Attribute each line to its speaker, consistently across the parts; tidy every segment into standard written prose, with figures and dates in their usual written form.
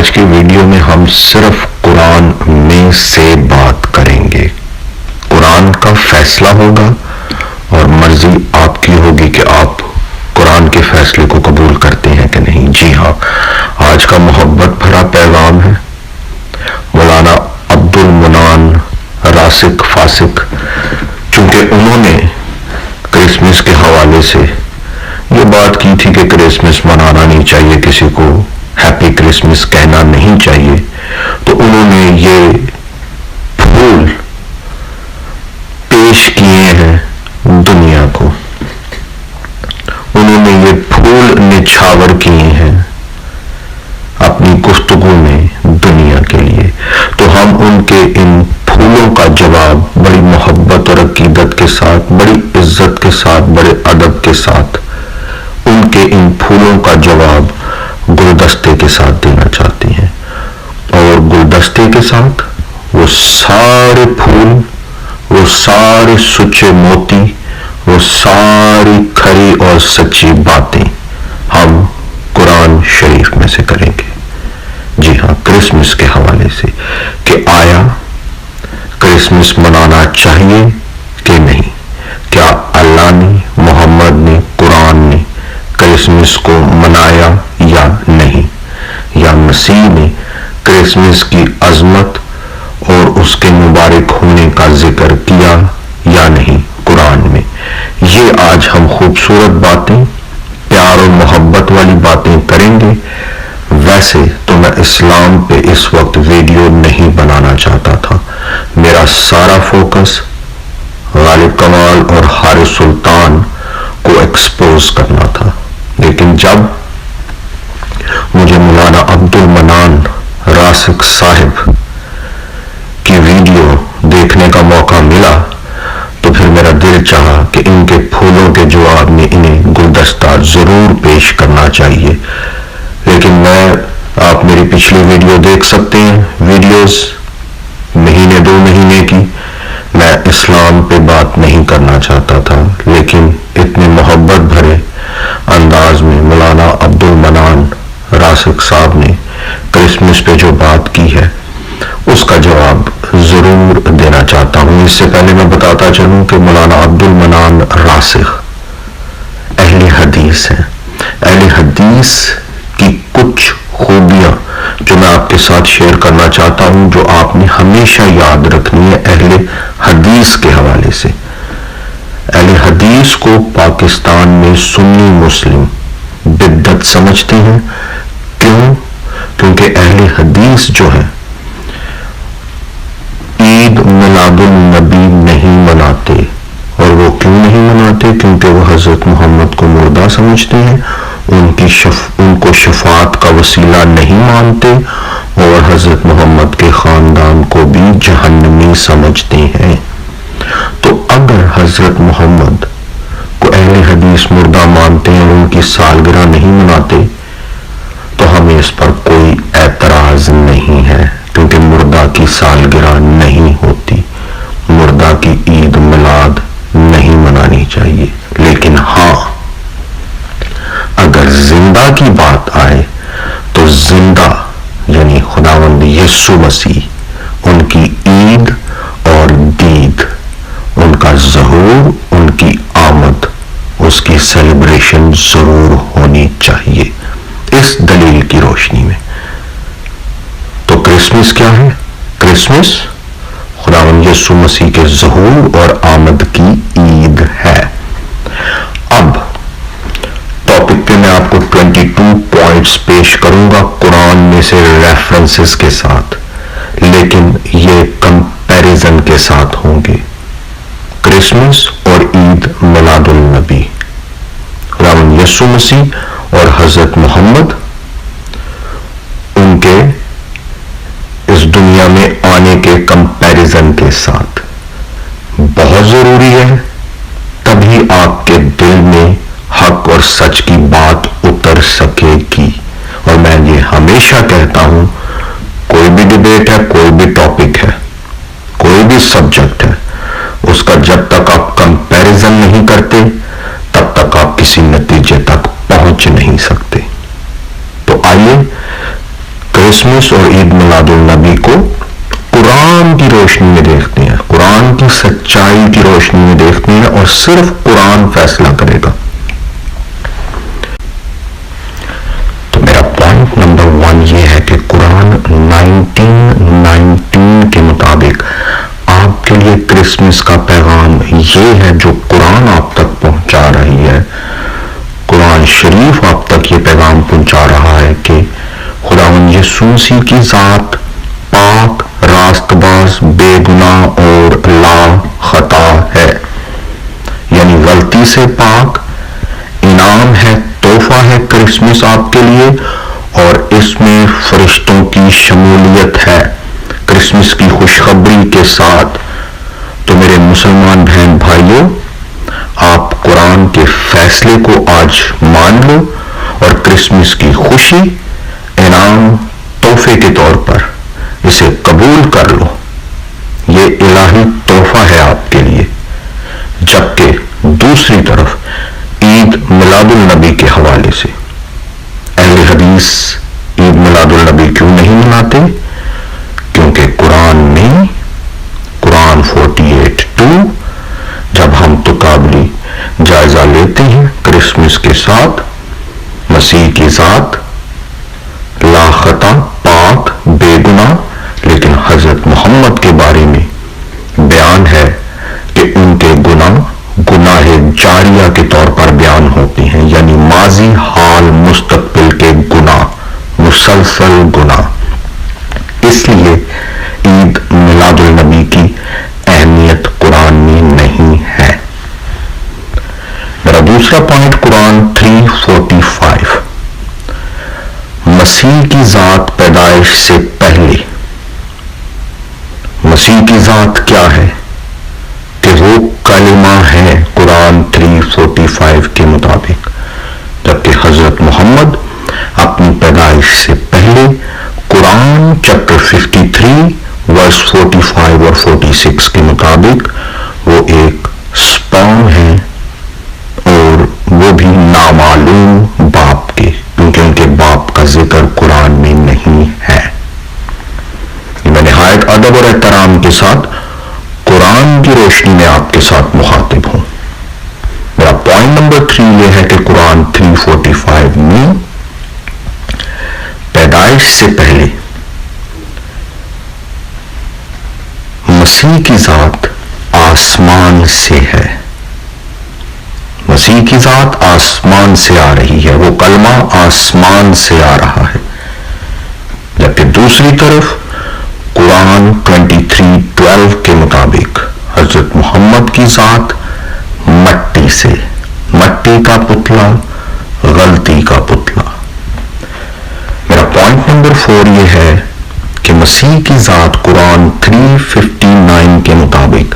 Speaker 1: آج کی ویڈیو میں ہم صرف قرآن میں سے بات کریں گے. قرآن کا فیصلہ ہوگا اور مرضی آپ کی ہوگی کہ آپ قرآن کے فیصلے کو قبول کرتے ہیں کہ نہیں. جی ہاں، آج کا محبت بھرا پیغام ہے مولانا عبد المنان راسخ فاسق، چونکہ انہوں نے کرسمس کے حوالے سے یہ بات کی تھی کہ کرسمس منانا نہیں چاہیے، کسی کو ہیپی کرسمس کہنا نہیں چاہیے، تو انہوں نے یہ پھول پیش کیے ہیں دنیا کو، انہوں نے یہ پھول نچھاور کیے ہیں اپنی گفتگو میں دنیا کے لیے. تو ہم ان کے ان پھولوں کا جواب بڑی محبت اور عقیدت کے ساتھ، بڑی عزت کے ساتھ، بڑے ادب کے ساتھ ان کے ان پھولوں کا جواب گلدستے کے ساتھ دینا چاہتے ہیں. اور گلدستے کے ساتھ وہ سارے پھول، وہ سارے سچے موتی، وہ ساری کھری اور سچی باتیں ہم قرآن شریف میں سے کریں گے. جی ہاں، کرسمس کے حوالے سے کہ آیا کرسمس منانا چاہیے کہ نہیں، کیا اللہ نے، محمد نے، قرآن نے کرسمس کو منایا یا نہیں، یا مسیح نے کرسمس کی عظمت اور اس کے مبارک ہونے کا ذکر کیا یا نہیں قرآن میں. یہ آج ہم خوبصورت باتیں، پیار اور محبت والی باتیں کریں گے. ویسے تو میں اسلام پہ اس وقت ویڈیو نہیں بنانا چاہتا تھا، میرا سارا فوکس غالب کمال اور حارث سلطان کو ایکسپوز کرنا تھا. لیکن جب مجھے مولانا عبد المنان راسخ صاحب کی ویڈیو دیکھنے کا موقع ملا تو پھر میرا دل چاہا کہ ان کے پھولوں کے جواب میں انہیں گلدستہ ضرور پیش کرنا چاہیے. لیکن آپ میری پچھلی ویڈیو دیکھ سکتے ہیں، ویڈیوز مہینے 2 مہینے کی. میں اسلام پہ بات نہیں کرنا چاہتا تھا، لیکن اتنے محبت بھرے انداز میں مولانا عبد المنان راسخ صاحب نے کرسمس پہ جو بات کی ہے اس کا جواب ضرور دینا چاہتا ہوں. اس سے پہلے میں بتاتا چلوں کہ مولانا عبد المنان راسخ اہل حدیث ہیں. اہل حدیث کی کچھ خوبیاں جو میں آپ کے ساتھ شیئر کرنا چاہتا ہوں، جو آپ نے ہمیشہ یاد رکھنی ہے اہل حدیث کے حوالے سے. اہل حدیث کو پاکستان میں سنی مسلم بدعت سمجھتے ہیں. کیوں؟ کیونکہ اہل حدیث جو ہے عید میلاد النبی نہیں مناتے. اور وہ کیوں نہیں مناتے؟ کیونکہ وہ حضرت محمد کو مردہ سمجھتے ہیں، ان کو شفاعت کا وسیلہ نہیں مانتے، اور حضرت محمد کے خاندان کو بھی جہنمی سمجھتے ہیں. تو اگر حضرت محمد کو اہل حدیث مردہ مانتے ہیں اور ان کی سالگرہ نہیں مناتے تو ہمیں اس پر کوئی اعتراض نہیں ہے، کیونکہ مردہ کی سالگرہ نہیں ہوتی، مردہ کی عید میلاد نہیں منانی چاہیے. لیکن ہاں، اگر زندہ کی بات آئے تو زندہ یعنی خداوند یسوع مسیح، ان کی عید اور دید، ان کا ظہور، ان کی آمد، اس کی سیلیبریشن ضرور ہونی چاہیے اس دلیل کی روشنی میں. تو کرسمس کیا ہے؟ کرسمس خداوند یسوع مسیح کے ظہور اور آمد کی عید ہے. اب ٹاپک پہ میں آپ کو 22 پوائنٹس پیش کروں گا قرآن میں سے ریفرنسز کے ساتھ، لیکن یہ کمپیریزن کے ساتھ ہوں گے. کرسمس اور عید میلاد النبی، خداوند یسوع مسیح اور حضرت محمد، ان کے اس دنیا میں آنے کے کمپیریزن کے ساتھ بہت ضروری ہے. تبھی آپ کے دل میں حق اور سچ کی بات اتر سکے گی. اور میں یہ ہمیشہ کہتا ہوں، کوئی بھی ڈیبیٹ ہے، کوئی بھی ٹاپک ہے، کوئی بھی سبجیکٹ ہے، اس کا جب تک آپ کمپیریزن نہیں کرتے تب تک آپ کسی نتیجے تک پہنچ نہیں سکتے. تو آئیے کرسمس اور عید میلاد النبی کو قرآن کی روشنی میں دیکھتے ہیں، قرآن کی سچائی کی روشنی میں دیکھتے ہیں، اور صرف قرآن فیصلہ کرے گا۔ تو میرا پوائنٹ نمبر 1 یہ ہے کہ قرآن 1919 کے مطابق آپ کے لیے کرسمس کا پیغام یہ ہے جو قرآن آپ تک پہنچا رہی ہے۔ قرآن شریف آپ تک یہ پیغام پہنچا رہا ہے کہ خداوند یسوع مسیح کی ذات پاک، راست باز، بے گناہ اور لا خطا ہے، یعنی غلطی سے پاک، انعام ہے، تحفہ ہے کرسمس آپ کے لیے، اور اس میں فرشتوں کی شمولیت ہے کرسمس کی خوشخبری کے ساتھ۔ تو میرے مسلمان بہن بھائیوں، آپ قرآن کے فیصلے کو آج مان لو اور کرسمس کی خوشی، انعام، تحفے کے طور پر اسے قبول کر لو۔ یہ الہی تحفہ ہے آپ کے لیے۔ جبکہ دوسری طرف عید میلاد النبی کے حوالے سے اہل حدیث عید میلاد النبی کیوں نہیں مناتے؟ کیونکہ قرآن میں قرآن 48:2 جب ہم تقابلی جائزہ لیتے ہیں کرسمس کے ساتھ، مسیح کی ذات لا خطا، پاک، بے گناہ، لیکن حضرت محمد کے بارے میں بیان ہے کہ ان کے گناہ جاریہ کے طور پر بیان ہوتے ہیں، یعنی ماضی، حال، مستقبل کے گناہ، مسلسل گناہ۔ اس لیے عید میلاد النبی کی اہمیت قرآن میں نہیں ہے۔ میرا دوسرا پوائنٹ قرآن 3:45، مسیح کی ذات پیدائش سے پہلے۔ مسیح کی ذات کیا ہے؟ کہ وہ کلمہ ہے قرآن 3:45 کے مطابق، جبکہ حضرت محمد اپنی پیدائش سے پہلے قرآن چیپٹر 53 ورس 45 اور 46 کے مطابق وہ ایک سپرم ہے، اور وہ بھی نامعلوم باپ کے، کیونکہ ان کے باپ کا ذکر قرآن میں نہیں ہے۔ میں نہایت ادب اور احترام کے ساتھ قرآن کی روشنی میں آپ کے ساتھ مخاطب ہوں۔ میرا پوائنٹ نمبر 3 یہ ہے کہ قرآن 3:45 میں پیدائش سے پہلے مسیح کی ذات آسمان سے ہے، مسیح کی ذات آسمان سے آ رہی ہے، وہ کلمہ آسمان سے آ رہا ہے۔ جبکہ دوسری طرف قرآن 23:12 کے مطابق حضرت محمد کی ذات مٹی سے، مٹی کا پتلا، غلطی کا پتلا۔ میرا پوائنٹ نمبر 4 یہ ہے کہ مسیح کی ذات قرآن 3:59 کے مطابق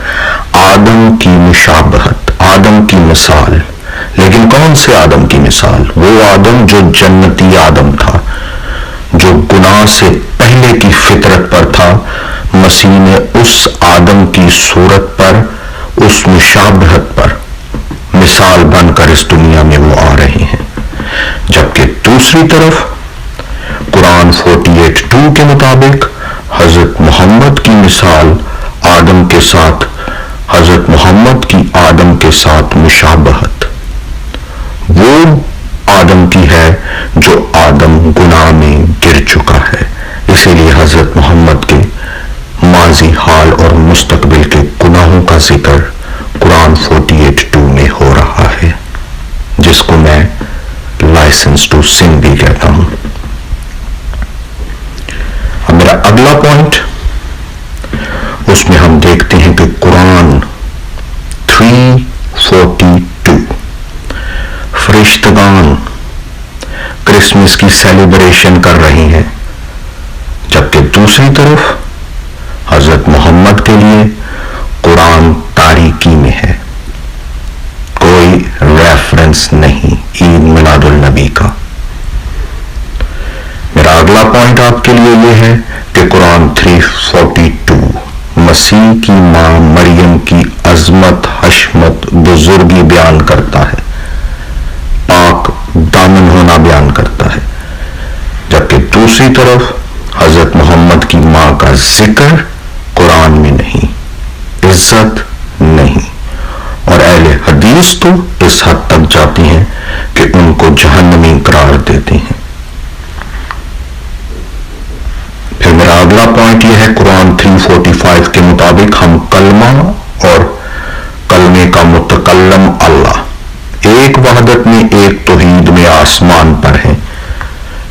Speaker 1: آدم کی مشابہت، آدم کی مثال۔ لیکن کون سے آدم کی مثال؟ وہ آدم جو جنتی آدم تھا، جو گناہ سے پہلے کی فطرت پر تھا۔ مسیح نے اس آدم کی صورت پر، اس مشابہت پر مثال بن کر اس دنیا میں وہ آ رہے ہیں۔ جبکہ دوسری طرف قرآن 48:2 کے مطابق حضرت محمد کی مثال آدم کے ساتھ، حضرت محمد کی آدم کے ساتھ مشابہت وہ آدم کی ہے جو آدم گناہ میں گر چکا ہے۔ اسی لیے حضرت محمد کے ماضی، حال اور مستقبل کے گناہوں کا ذکر قرآن 48:2 میں ہو رہا ہے، جس کو میں لائسنس ٹو سن بھی کہتا ہوں۔ اب میرا اگلا پوائنٹ، اس میں ہم دیکھتے ہیں کہ قرآن 3:42 فرشتگان کرسمس کی سیلیبریشن کر رہے ہیں، جبکہ دوسری طرف حضرت محمد کے لیے قرآن تاریکی میں ہے، کوئی ریفرنس نہیں عید میلاد النبی کا۔ میرا اگلا پوائنٹ آپ کے لیے یہ ہے کہ قرآن 3:42 مسیح کی ماں مریم کی عظمت، حشمت، بزرگی بیان کرتا ہے، پاک دامن ہونا بیان کرتا ہے، جبکہ دوسری طرف حضرت محمد کی ماں کا ذکر قرآن میں نہیں، عزت نہیں، اور اہل حدیث تو اس حد تک جاتی ہیں کہ ان کو جہنمی قرار دیتے ہیں۔ پھر میرا اگلا پوائنٹ یہ ہے، قرآن 345 کے مطابق ہم کلمہ اور کلمے کا متکلم اللہ ایک وحدت میں، ایک توحید میں آسمان پر ہیں،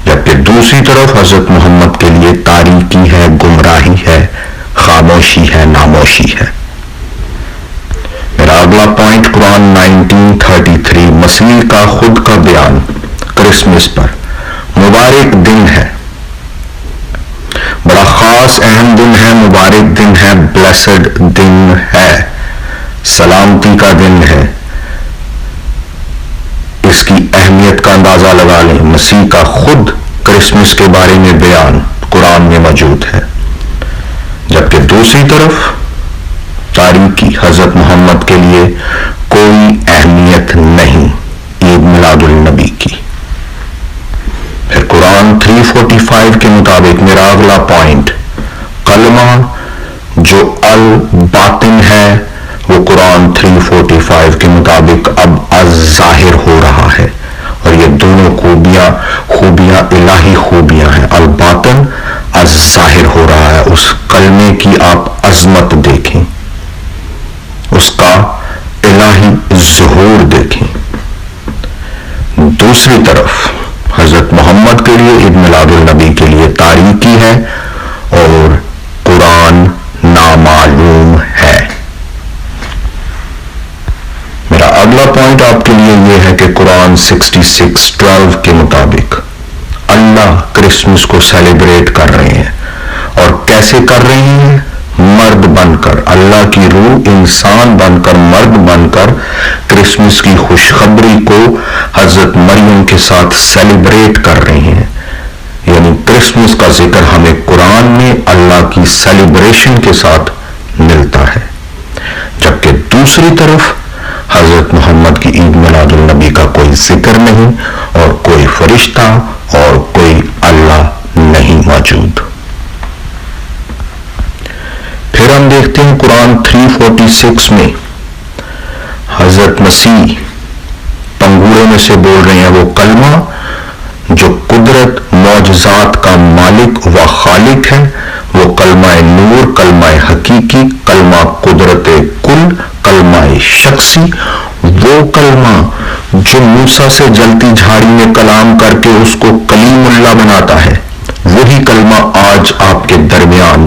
Speaker 1: جبکہ دوسری طرف حضرت محمد کے لیے تاریکی ہے، گمراہی ہے، خاموشی ہے، ناموشی ہے۔ میرا اگلا پوائنٹ قرآن 1933 مسیح کا خود کا بیان کرسمس پر، مبارک دن ہے، بڑا خاص اہم دن ہے، مبارک دن ہے، بلیسڈ دن ہے، سلامتی کا دن ہے۔ اس کی اہمیت کا اندازہ لگا لیں، مسیح کا خود کرسمس کے بارے میں بیان قرآن میں موجود ہے، جبکہ دوسری طرف تاریخی حضرت محمد کے لیے کوئی اہمیت نہیں عید میلاد النبی کی۔ پھر قرآن 345 کے مطابق میرا اگلا پوائنٹ، کلمہ جو الباطن ہے وہ قرآن 345 کے مطابق اب ظاہر ہو رہا ہے، اور یہ دونوں خوبیاں الہی خوبیاں ہیں۔ الباطن ظاہر ہو رہا ہے، اس کلمے کی آپ عظمت دیکھیں، اس کا الہی ظہور دیکھیں۔ دوسری طرف حضرت محمد کے لیے عید میلاد النبی کے لیے تاریکی ہے اور قرآن نامعلوم ہے۔ میرا اگلا پوائنٹ آپ کے لیے یہ ہے کہ قرآن 66:12 کے مطابق اللہ کرسمس کو سیلیبریٹ کر رہے ہیں، اور کیسے کر رہے ہیں؟ مرد بن کر، اللہ کی روح انسان بن کر، مرد بن کر کرسمس کی خوشخبری کو حضرت مریم کے ساتھ سیلیبریٹ کر رہے ہیں۔ یعنی کرسمس کا ذکر ہمیں قرآن میں اللہ کی سیلیبریشن کے ساتھ ملتا ہے، جبکہ دوسری طرف حضرت محمد کی عید میلاد النبی کا کوئی ذکر نہیں، اور کوئی فرشتہ اور کوئی اللہ نہیں موجود۔ پھر ہم دیکھتے ہیں قرآن 346 میں حضرت مسیح پنگورے میں سے بول رہے ہیں، وہ کلمہ جو قدرت معجزات کا مالک و خالق ہے، وہ کلمہ نور، کلمہ حقیقی، کلمہ قدرت کل، کلمہ شخصی، وہ کلمہ جو موسیٰ سے جلتی جھاڑی میں کلام کر کے اس کو کلیم اللہ بناتا ہے، وہی کلمہ آج آپ کے درمیان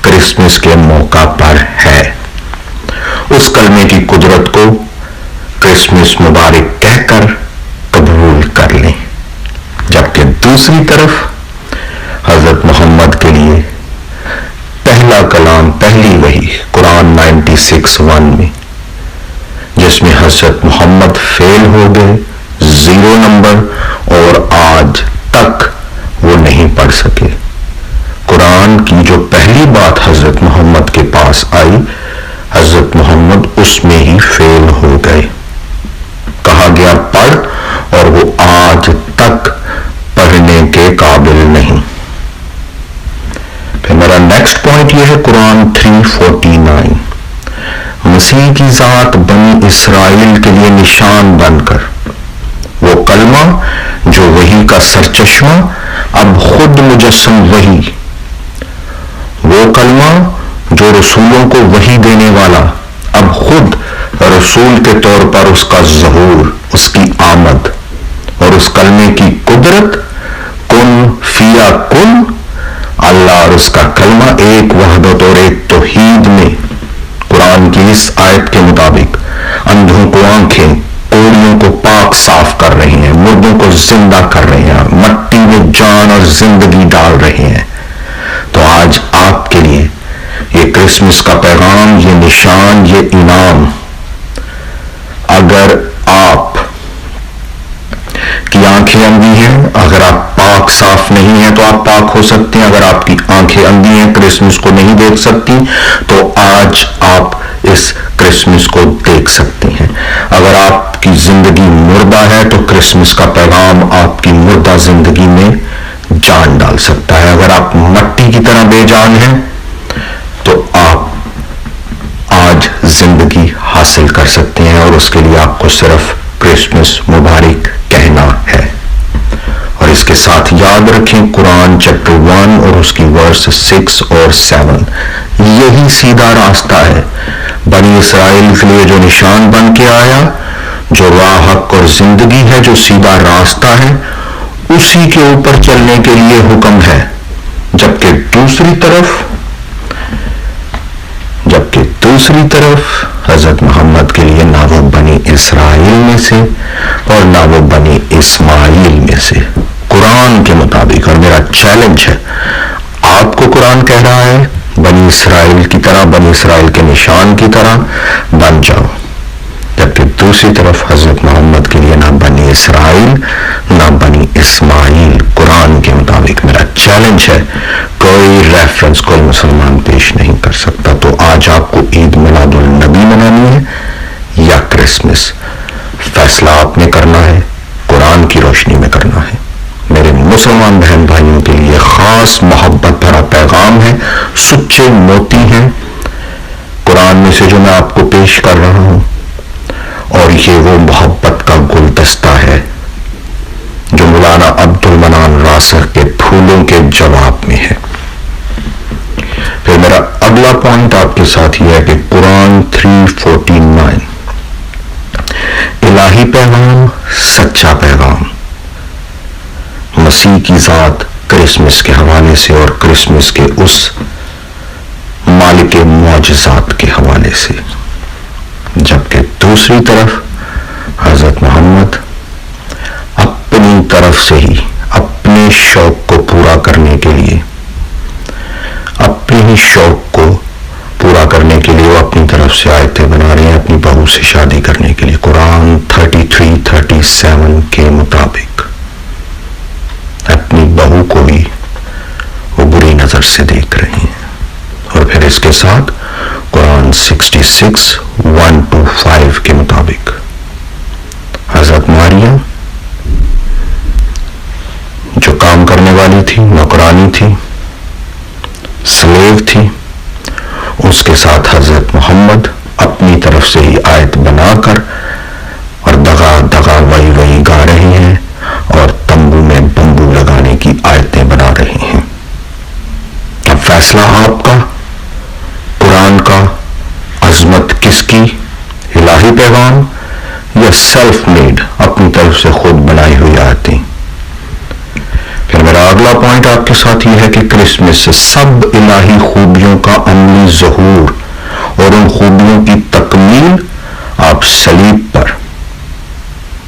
Speaker 1: کرسمس کے موقع پر ہے۔ اس کلمے کی قدرت کو کرسمس مبارک کہہ کر قبول کر لیں، جبکہ دوسری طرف حضرت محمد کے لیے پہلا کلام، پہلی وحی قرآن 96:1 میں، جس میں حضرت محمد فیل ہو گئے، 0 نمبر، اور آج تک وہ نہیں پڑھ سکے۔ قرآن کی جو پہلی بات حضرت محمد کے پاس آئی، حضرت محمد اس میں ہی فیل ہو گئے، کہا گیا پڑھ، اور وہ آج تک پڑھنے کے قابل نہیں۔ پھر میرا نیکسٹ پوائنٹ یہ ہے قرآن 349، مسیح کی ذات بنی اسرائیل کے لیے نشان بن کر، وہ کلمہ جو وحی کا سرچشمہ، اب خود مجسم وحی، وہ کلمہ جو رسولوں کو وحی دینے والا، اب خود رسول کے طور پر اس کا ظہور، اس کی آمد، اور اس کلمے کی قدرت، کن فیا کن، اللہ اور اس کا کلمہ ایک وحدت اور ایک توحید میں قرآن کی اس آیت کے مطابق اندھوں کو آنکھیں، کوڑیوں کو پاک صاف کر رہے ہیں، مردوں کو زندہ کر رہے ہیں، مٹی میں جان اور زندگی ڈال رہے ہیں۔ تو آج آپ کے لیے یہ کرسمس کا پیغام، یہ نشان، یہ انعام، اگر آپ کی آنکھیں اندھی ہیں، اگر آپ پاک صاف نہیں ہیں تو آپ پاک ہو سکتے ہیں، اگر آپ کی آنکھیں اندھی ہیں، کرسمس کو نہیں دیکھ سکتی، تو آج آپ اس کرسمس کو دیکھ سکتے ہیں۔ اگر آپ کی زندگی مردہ ہے تو کرسمس کا پیغام آپ کی مردہ زندگی میں جان ڈال سکتا ہے. اگر آپ مٹی کی طرح بے جان ہیں تو آپ آج زندگی حاصل کر سکتے ہیں، اور اس کے لیے آپ کو صرف کرسمس مبارک کہنا ہے. اور اس کے ساتھ یاد رکھیں قرآن چیپٹر 1 اور اس کی ورس 6 اور 7 یہی سیدھا راستہ ہے. بنی اسرائیل کے لیے جو نشان بن کے آیا، جو راہ حق اور زندگی ہے، جو سیدھا راستہ ہے، اسی کے اوپر چلنے کے لیے حکم ہے. جبکہ دوسری طرف حضرت محمد کے لیے نہ وہ بنی اسرائیل میں سے اور نہ وہ بنی اسماعیل میں سے. قرآن کے مطابق، اور میرا چیلنج ہے، آپ کو قرآن کہہ رہا ہے بنی اسرائیل کی طرح، بنی اسرائیل کے نشان کی طرح بن جاؤ. جبکہ دوسری طرف حضرت محمد کے لیے نہ بنی اسرائیل نہ بنی اسماعیل. قرآن کے مطابق میرا چیلنج ہے، کوئی ریفرنس کوئی مسلمان پیش نہیں کر سکتا. تو آج آپ کو عید میلاد النبی منانی ہے یا کرسمس، فیصلہ آپ نے کرنا ہے، قرآن کی روشنی میں کرنا ہے. میرے مسلمان بہن بھائیوں کے لیے خاص محبت بھرا پیغام ہے، سچے موتی ہیں قرآن میں سے جو میں آپ کو پیش کر رہا ہوں، اور یہ وہ محبت کا گلدستہ ہے جو مولانا عبد المنان راسخ کے پھولوں کے جواب میں ہے. پھر میرا اگلا پوائنٹ آپ کے ساتھ یہ ہے کہ قرآن 3:49 الہی پیغام، سچا پیغام، مسیح کی ذات کرسمس کے حوالے سے اور کرسمس کے اس مالک معجزات کے حوالے سے. جبکہ دوسری طرف حضرت محمد اپنی طرف سے ہی اپنے شوق کو پورا کرنے کے لیے، اپنے ہی شوق کو پورا کرنے کے لیے وہ اپنی طرف سے آیتیں بنا رہے ہیں اپنی بہو سے شادی کرنے کے لیے. قرآن 33:37 کے مطابق اپنی بہو کو بھی وہ بری نظر سے دیکھ رہے ہیں. اور پھر اس کے ساتھ قرآن 66:1-5 کے مطابق حضرت مریم جو کام کرنے والی تھی، نوکرانی تھی، سلیو تھی، اس کے ساتھ حضرت محمد اپنی طرف سے ہی آیت بنا کر اور دغا دغا وہی گا رہے ہیں اور تمبو میں بمبو لگانے کی آیتیں بنا رہے ہیں. اب فیصلہ آپ کا، قرآن کا، عظمت کس کی، الہی پیغام یا سیلف میڈ اپنی طرف سے خود بنائی ہوئی آیتیں. پھر میرا اگلا پوائنٹ آپ کے ساتھ یہ ہے کہ کرسمس سے سب الہی خوبیوں کا عملی ظہور اور ان خوبیوں کی تکمیل آپ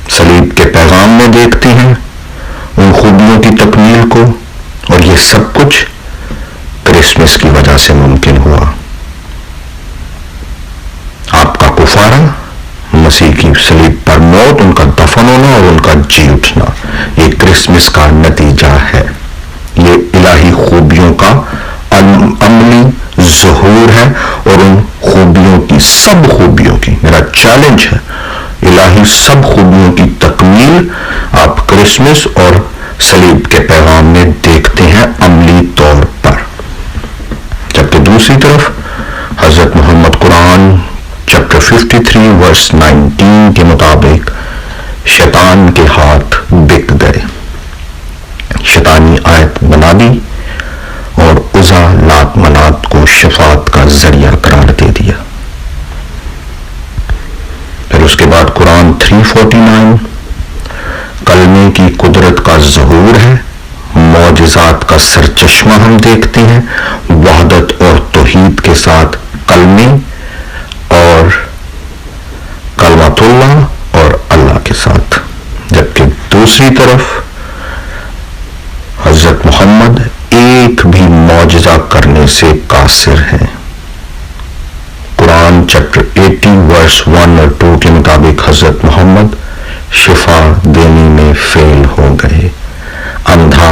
Speaker 1: صلیب کے پیغام میں دیکھتے ہیں، ان خوبیوں کی تکمیل کو. اور یہ سب کچھ کرسمس کی وجہ سے ممکن ہوا. آپ کا کفارہ، مسیح کی صلیب پر موت، ان کا دفن ہونا اور ان کا جی اٹھنا، یہ کرسمس کا نتیجہ ہے. یہ الہی خوبیوں کا عملی ظہور ہے اور ان خوبیوں کی، سب خوبیوں کی، میرا چیلنج ہے، الہی سب خوبیوں کی تکمیل آپ کرسمس اور صلیب کے پیغام میں دیکھتے ہیں عملی طور پر. جبکہ دوسری طرف حضرت محمد قرآن چیپٹر 53:19 کے مطابق شیطان کے ہاتھ بک گئے، شیطانی آیت بنا دی اور عزا لات منات کو شفاعت کا ذریعہ قرار دے دیا. پھر اس کے بعد قرآن 3:49 کلمے کی قدرت کا ظہور ہے، معجزات کا سرچشمہ ہم دیکھتے ہیں، وحدت اور توحید کے ساتھ کلمے اور کلمت اللہ اور اللہ کے ساتھ. جبکہ دوسری طرف حضرت محمد ایک بھی معجزہ کرنے سے قاصر ہیں. قرآن چیپٹر 80:1 اور 2 کے مطابق حضرت محمد شفا دینے میں فیل ہو گئے. اندھا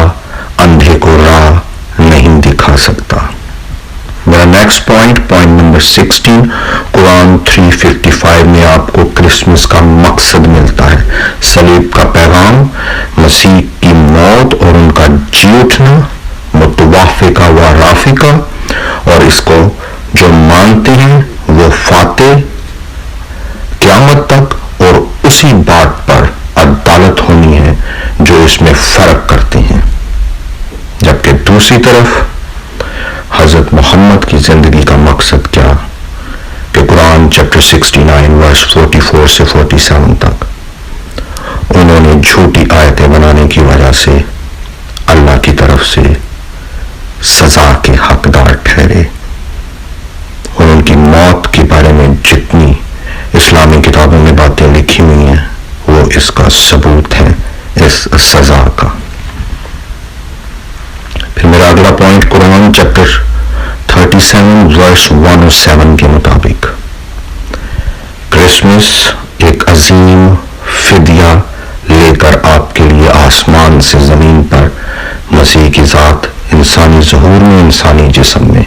Speaker 1: اندھے کو راہ نہیں دکھا سکتا. میرا نیکسٹ پوائنٹ نمبر 16 قرآن 3:55 میں آپ کو کرسمس کا مقصد ملتا ہے، صلیب کا پیغام، مسیح کی موت اور ان کا جی اٹھنا، متوافقہ و رافقہ، اور اس کو جو مانتے ہیں وہ فاتح قیامت تک، اور اسی بات پر عدالت ہونی ہے جو اس میں فرق کرتے ہیں۔ جبکہ دوسری طرف حضرت محمد کی زندگی کا مقصد کیا کہ قرآن چیپٹر 69 ورس 44 سے 47 تک انہوں نے جھوٹی آیتیں بنانے کی وجہ سے اللہ کی طرف سے سزا کے حقدار ٹھہرے، اور ان کی موت کے بارے میں جتنی اسلامی کتابوں میں باتیں لکھی ہوئی ہیں وہ اس کا ثبوت ہے، اس سزا کا۔ پھر میرا اگلا پوائنٹ قرآن چیپٹر 37 ورس 107 کے مطابق کرسمس ایک عظیم فدیہ لے کر آپ کے لیے آسمان سے زمین پر مسیح کی ذات انسانی ظہور میں، انسانی جسم میں،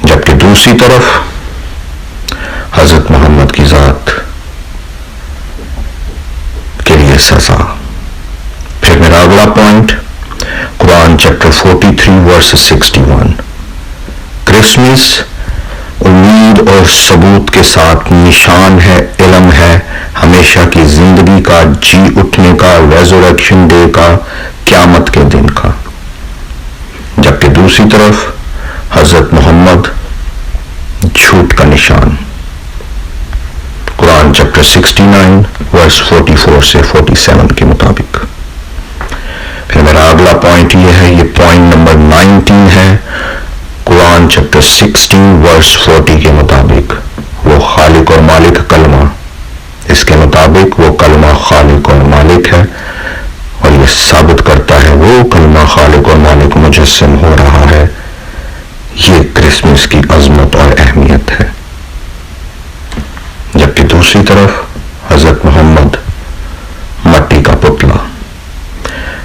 Speaker 1: جبکہ دوسری طرف حضرت محمد کی ذات کے لیے سزا۔ پھر میرا اگلا پوائنٹ قرآن چیپٹر 43 ورس 61 کرسمس امید اور ثبوت کے ساتھ نشان ہے، علم ہے ہمیشہ کی زندگی کا، جی اٹھنے کا، ریزوریکشن ڈے کا، قیامت کے دن کا، جبکہ دوسری طرف حضرت محمد جھوٹ کا نشان۔ قرآن چیپٹر 69 ورس 44 سے 47 کے مطابق۔ پھر میرا اگلا پوائنٹ یہ ہے، یہ پوائنٹ نمبر 19 ہے، قرآن چیپٹر 16 ورس 40 کے مطابق وہ خالق اور مالک کلمہ، اس کے مطابق وہ کلمہ خالق اور مالک ہے، اور یہ ثابت کرتا ہے وہ کلمہ خالق اور مالک مجسم ہو رہا ہے۔ یہ کرسمس کی عظمت اور اہمیت ہے، جبکہ دوسری طرف حضرت محمد مٹی کا پتلا۔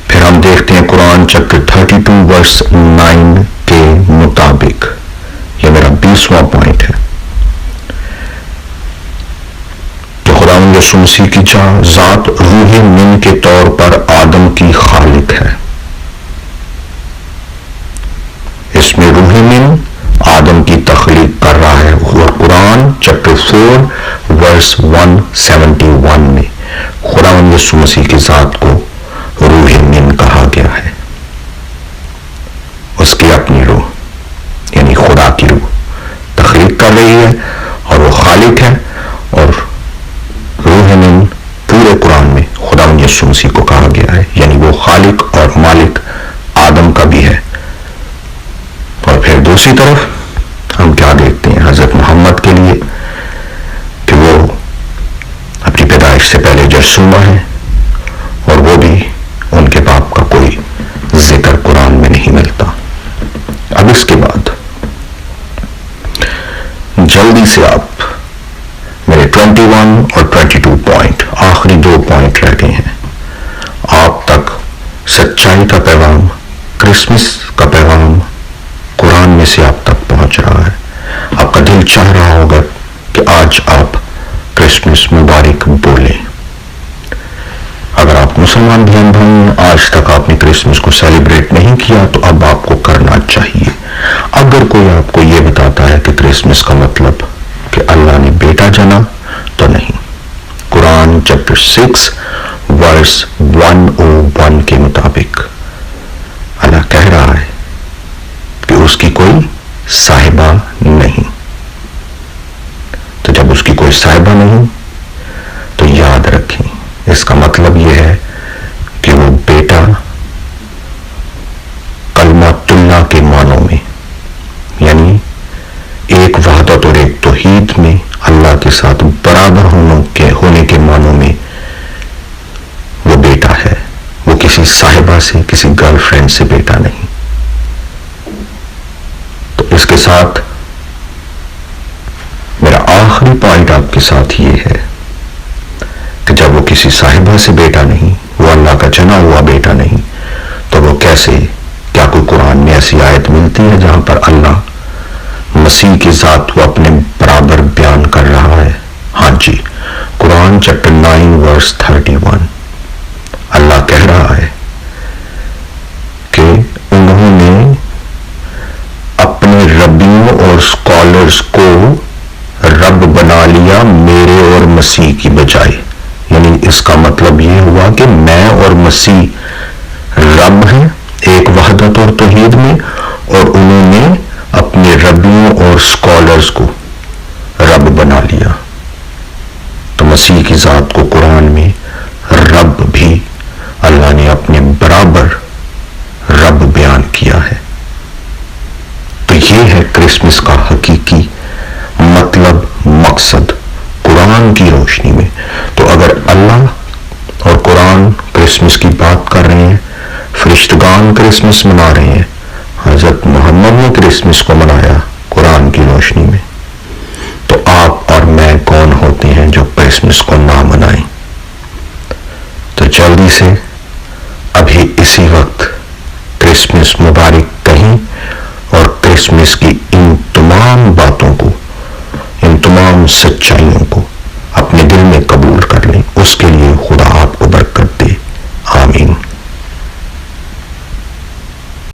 Speaker 1: پھر ہم دیکھتے ہیں قرآن چیپٹر 32 ورس 9 کے مطابق، یہ میرا 20واں پوائنٹ ہے کہ خداوند یسوع مسیح کی ذات روح من کے طور پر آدم کی خالق ہے۔ اس میں روح من آدم کی تخلیق کر رہا ہے، اور قرآن چیپٹر 4 ورس 171 میں خداوند یسوع مسیح کی ذات کو روح من کہا گیا ہے۔ اس کی اپنی روح یعنی خدا کی روح تخلیق کر رہی ہے، اور وہ خالق ہے، اور روح من پورے قرآن میں خداوند یسوع مسیح کو کہا گیا ہے، یعنی وہ خالق اور مالک آدم کا بھی ہے۔ اور پھر دوسری طرف ہم کیا دیکھتے ہیں حضرت محمد کے لیے کہ وہ اپنی پیدائش سے پہلے جرثومہ ہیں، اور وہ بھی ان کے باپ کا کوئی ذکر قرآن میں نہیں ملتا۔ اب اس کے بعد جلدی سے آپ میرے 21 اور 22 پوائنٹ، آخری 2 پوائنٹ رہ گئے ہیں، آپ تک سچائی کا پیغام، کرسمس کا پیغام قرآن میں سے آپ تک پہنچ رہا ہے۔ آپ کا دل چاہ رہا ہوگا کہ آج آپ کرسمس مبارک بولیں۔ اگر آپ مسلمان بہن بھائی آج تک آپ نے کرسمس کو سیلیبریٹ نہیں کیا تو اب آپ کو کرنا چاہیے۔ اگر کوئی آپ کو یہ بتاتا ہے کہ کرسمس کا مطلب کہ اللہ نے بیٹا جنا، تو نہیں۔ قرآن چیپٹر 6 ورس 101 کے مطابق اللہ کہہ رہا ہے کہ اس کی کوئی صاحبہ نہیں۔ تو جب اس کی کوئی صاحبہ نہیں تو یاد رکھیں، اس کا مطلب یہ ہے کہ وہ بیٹا کلمۃ اللہ کے معنوں میں، یعنی ایک وحدت اور ایک توحید میں اللہ کے ساتھ برابر ہونے کے معنوں میں وہ بیٹا ہے، وہ کسی صاحبہ سے، کسی گرل فرینڈ سے بیٹا نہیں۔ تو اس کے ساتھ میرا آخری پوائنٹ آپ کے ساتھ یہ ہے کہ جب وہ کسی صاحبہ سے بیٹا نہیں، وہ اللہ کا چنا ہوا بیٹا نہیں، تو وہ کیسے، کیا کوئی قرآن میں ایسی آیت ملتی ہے جہاں پر اللہ مسیح کی ذات کو اپنے برابر بیان کر رہا ہے؟ ہاں جی، قرآن چیپٹر 9 ورس 31 اللہ کہہ رہا ہے اسکالرز کو رب بنا لیا میرے اور مسیح کی بجائے. یعنی اس کا مطلب یہ ہوا کہ میں اور مسیح رب ہیں ایک وحدت اور توحید میں، اور انہوں نے اپنے ربیوں اور اسکالرز کو رب بنا لیا. تو مسیح کی ذات کو قرآن میں رب بھی اللہ نے اپنے برابر رب بیان کیا ہے. تو یہ ہے کرسمس کا حقیقی مطلب، مقصد قرآن کی روشنی میں. تو اگر اللہ اور قرآن کرسمس کی بات کر رہے ہیں، فرشتگان کرسمس منا رہے ہیں، حضرت محمد نے کرسمس کو منایا قرآن کی روشنی میں، تو آپ اور میں کون ہوتے ہیں جو کرسمس کو نہ منائیں؟ تو جلدی سے ابھی اسی وقت کرسمس مبارک کہیں، اور کرسمس کی ان تمام باتوں کو، ان تمام سچائیوں